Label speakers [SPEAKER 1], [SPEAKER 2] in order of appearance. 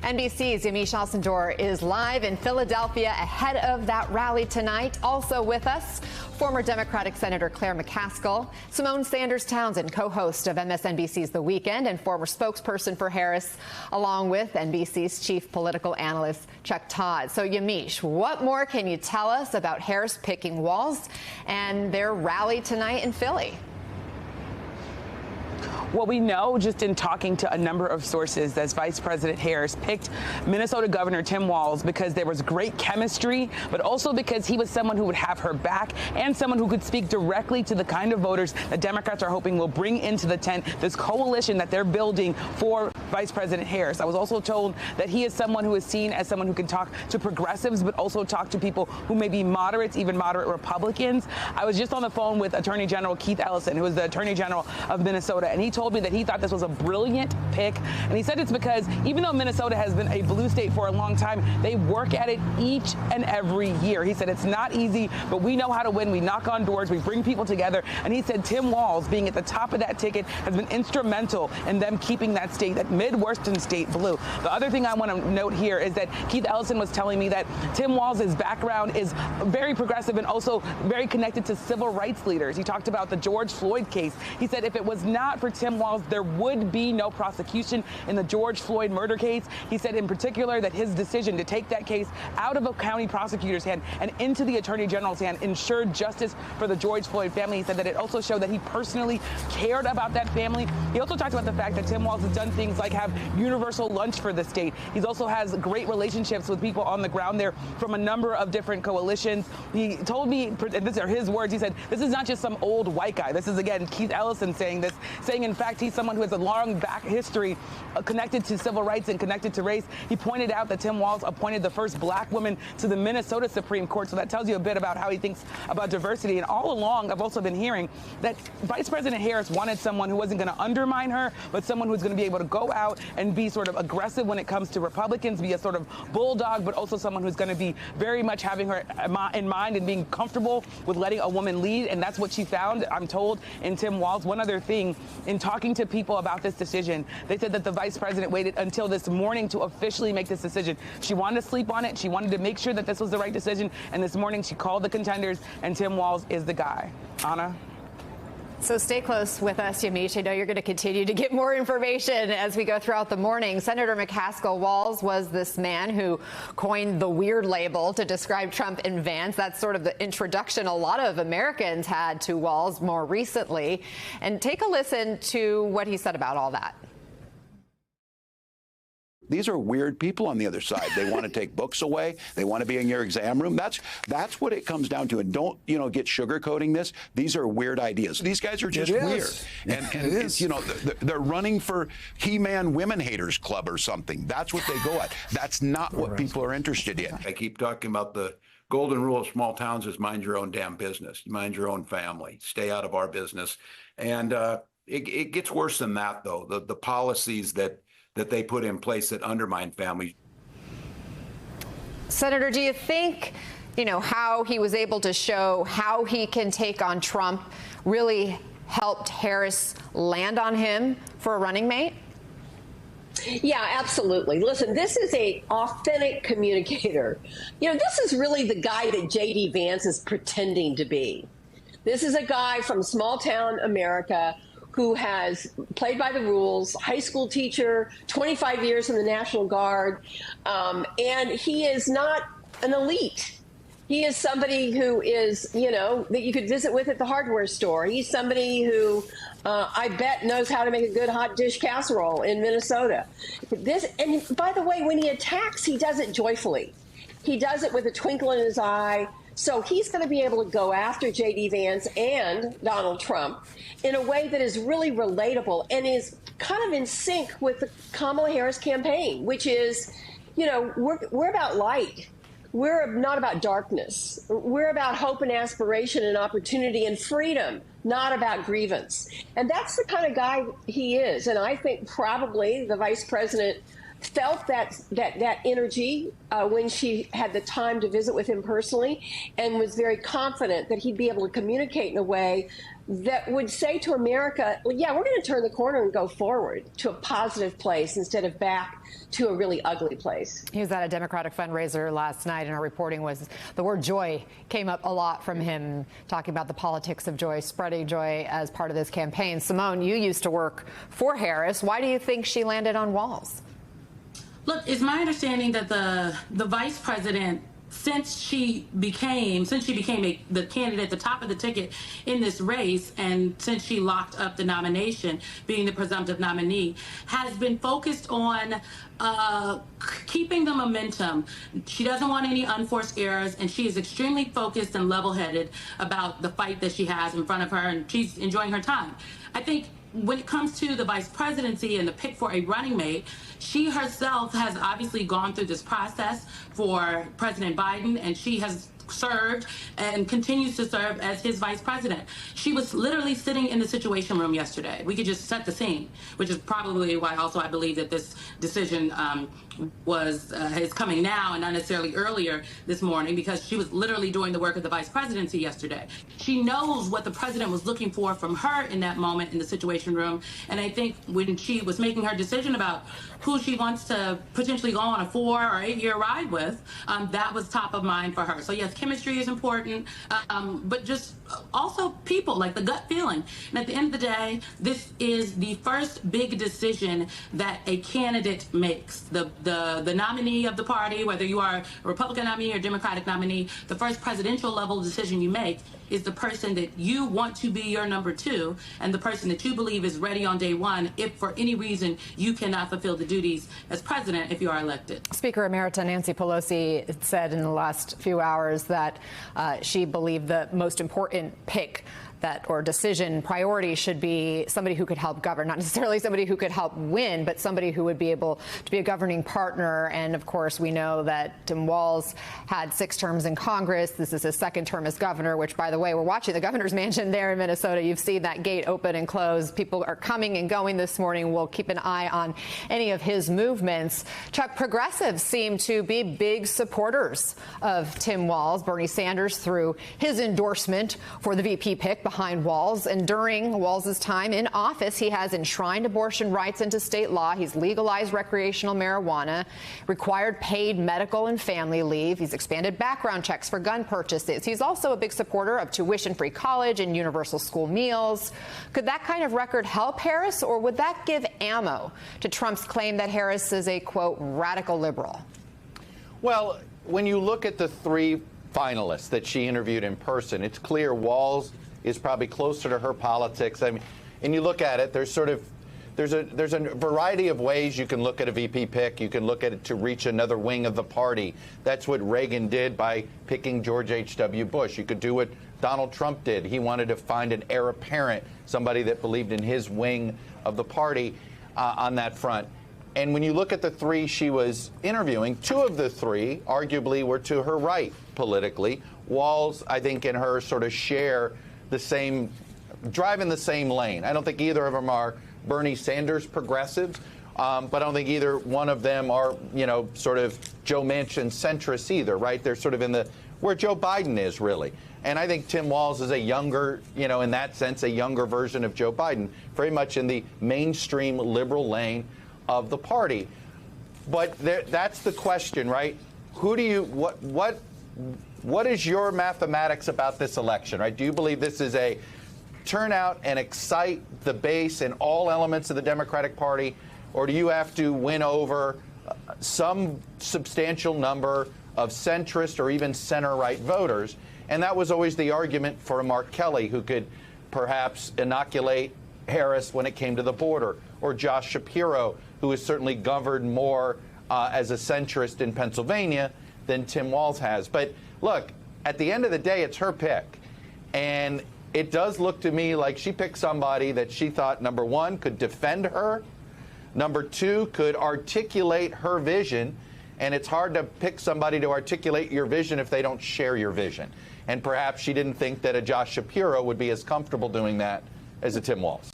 [SPEAKER 1] NBC's Yamiche Alcindor is live in Philadelphia ahead of that rally tonight. Also with us, former Democratic Senator Claire McCaskill, Symone Sanders Townsend, co-host of MSNBC's The Weekend and former spokesperson for Harris, along with NBC's chief political analyst Chuck Todd. So Yamiche, what more can you tell us about Harris picking Walz and their rally tonight in Philly?
[SPEAKER 2] Well, we know just in talking to a number of sources that Vice President Harris picked Minnesota Governor Tim Walz because there was great chemistry, but also because he was someone who would have her back and someone who could speak directly to the kind of voters that Democrats are hoping will bring into the tent this coalition that they're building for Vice President Harris. I was also told that he is someone who is seen as someone who can talk to progressives, but also talk to people who may be moderates, even moderate Republicans. I was just on the phone with Attorney General Keith Ellison, who is the Attorney General of Minnesota, and he told me that he thought this was a brilliant pick. And he said it's because even though Minnesota has been a blue state for a long time, they work at it each and every year. He said it's not easy, but we know how to win. We knock on doors. We bring people together. And he said Tim Walz being at the top of that ticket has been instrumental in them keeping that state, that Midwestern state, blue. The other thing I want to note here is that Keith Ellison was telling me that Tim Walz's background is very progressive and also very connected to civil rights leaders. He talked about the George Floyd case. He said if it was not for Tim Walz, there would be no prosecution in the George Floyd murder case. He said in particular that his decision to take that case out of a county prosecutor's hand and into the Attorney General's hand ensured justice for the George Floyd family. He said that it also showed that he personally cared about that family. He also talked about the fact that Tim Walz has done things like have universal lunch for the state. He also has great relationships with people on the ground there from a number of different coalitions. He told me, and these are his words, he said, this is not just some old white guy. This is, again, Keith Ellison saying this, saying, in fact, he's someone who has a long back history connected to civil rights and connected to race. He pointed out that Tim Walz appointed the first black woman to the Minnesota Supreme Court. So that tells you a bit about how he thinks about diversity. And all along, I've also been hearing that Vice President Harris wanted someone who wasn't going to undermine her, but someone who's going to be able to go out and be sort of aggressive when it comes to Republicans, be a sort of bulldog, but also someone who's going to be very much having her in mind and being comfortable with letting a woman lead. And that's what she found, I'm told, in Tim Walz. One other thing, in talking to people about this decision, they said that the vice president waited until this morning to officially make this decision. She wanted to sleep on it. She wanted to make sure that this was the right decision. And this morning she called the contenders, and Tim Walz is the guy. Anna?
[SPEAKER 1] So stay close with us, Yamiche. I know you're going to continue to get more information as we go throughout the morning. Senator McCaskill, Walz was this man who coined the weird label to describe Trump and Vance. That's sort of the introduction a lot of Americans had to Walz more recently. And take a listen to what he said about all that.
[SPEAKER 3] These are weird people on the other side. They want to take books away. They want to be in your exam room. That's what it comes down to. And don't, get sugarcoating this. These are weird ideas. These guys are just weird. And it's, they're running for He-Man Women Haters Club or something. That's what they go at. That's not what people are interested in.
[SPEAKER 4] I keep talking about the golden rule of small towns is mind your own damn business. Mind your own family. Stay out of our business. And it gets worse than that, though. The policies that they put in place that undermine families.
[SPEAKER 1] Senator, do you think, how he was able to show how he can take on Trump really helped Harris land on him for a running mate?
[SPEAKER 5] Yeah, absolutely. Listen, this is an authentic communicator. This is really the guy that J.D. Vance is pretending to be. This is a guy from small town America who has played by the rules, high school teacher, 25 years in the National Guard, and he is not an elite. He is somebody who is, that you could visit with at the hardware store. He's somebody who I bet knows how to make a good hot dish casserole in Minnesota. And by the way, when he attacks, he does it joyfully. He does it with a twinkle in his eye. So he's going to be able to go after J.D. Vance and Donald Trump in a way that is really relatable and is kind of in sync with the Kamala Harris campaign, which is, we're about light. We're not about darkness. We're about hope and aspiration and opportunity and freedom, not about grievance. And that's the kind of guy he is. And I think probably the vice president felt that energy when she had the time to visit with him personally, and was very confident that he'd be able to communicate in a way that would say to America, well, yeah, we're going to turn the corner and go forward to a positive place instead of back to a really ugly place.
[SPEAKER 1] He was at a Democratic fundraiser last night, and our reporting was the word joy came up a lot from him, talking about the politics of joy, spreading joy as part of this campaign. Simone, you used to work for Harris. Why do you think she landed on Walz?
[SPEAKER 6] Look, it's my understanding that the vice president, since she became the candidate at the top of the ticket in this race, and since she locked up the nomination, being the presumptive nominee, has been focused on keeping the momentum. She doesn't want any unforced errors, and she is extremely focused and level-headed about the fight that she has in front of her, and she's enjoying her time. I think when it comes to the vice presidency and the pick for a running mate, she herself has obviously gone through this process for President Biden, and she has served and continues to serve as his vice president. She was literally sitting in the Situation Room yesterday. We could just set the scene, which is probably why also I believe that this decision is coming now and not necessarily earlier this morning, because she was literally doing the work of the vice presidency yesterday. She knows what the president was looking for from her in that moment in the Situation Room, and I think when she was making her decision about who she wants to potentially go on a 4 or 8 year ride with, that was top of mind for her. So yes, chemistry is important, but just also people, like the gut feeling. And at the end of the day, this is the first big decision that a candidate makes. The nominee of the party, whether you are a Republican nominee or Democratic nominee, the first presidential level decision you make is the person that you want to be your number 2 and the person that you believe is ready on day 1 if for any reason you cannot fulfill the duties as president if you are elected.
[SPEAKER 1] Speaker Emerita Nancy Pelosi said in the last few hours that she believed the most important pick or decision priority should be somebody who could help govern, not necessarily somebody who could help win, but somebody who would be able to be a governing partner. And of course, we know that Tim Walz had 6 terms in Congress. This is his 2nd term as governor, which, by the way, we're watching the governor's mansion there in Minnesota. You've seen that gate open and close. People are coming and going this morning. We'll keep an eye on any of his movements. Chuck, progressives seem to be big supporters of Tim Walz. Bernie Sanders through his endorsement for the VP pick behind Walz, and during Walz's time in office, he has enshrined abortion rights into state law. He's legalized recreational marijuana, required paid medical and family leave. He's expanded background checks for gun purchases. He's also a big supporter of tuition-free college and universal school meals. Could that kind of record help Harris, or would that give ammo to Trump's claim that Harris is a, quote, radical liberal?
[SPEAKER 7] Well, when you look at the 3 finalists that she interviewed in person, it's clear Walz is probably closer to her politics. I mean, and you look at it, there's a variety of ways you can look at a VP pick. You can look at it to reach another wing of the party. That's what Reagan did by picking George H.W. Bush. You could do what Donald Trump did. He wanted to find an heir apparent, somebody that believed in his wing of the party on that front. And when you look at the 3 she was interviewing, 2 of the 3 arguably were to her right politically. Walz, I think, and her sort of share the same, drive in the same lane. I don't think either of them are Bernie Sanders progressives, but I don't think either one of them are, sort of Joe Manchin centrists either, right? They're sort of in where Joe Biden is, really. And I think Tim Walz is a younger, in that sense, a younger version of Joe Biden, very much in the mainstream liberal lane of the party. But that's the question, right? What is your mathematics about this election, right? Do you believe this is a turnout and excite the base in all elements of the Democratic Party, or do you have to win over some substantial number of centrist or even center-right voters? And that was always the argument for Mark Kelly, who could perhaps inoculate Harris when it came to the border, or Josh Shapiro, who has certainly governed more as a centrist in Pennsylvania than Tim Walz has. But look, at the end of the day, it's her pick. And it does look to me like she picked somebody that she thought, number 1, could defend her, number 2, could articulate her vision. And it's hard to pick somebody to articulate your vision if they don't share your vision. And perhaps she didn't think that a Josh Shapiro would be as comfortable doing that as a Tim Walz.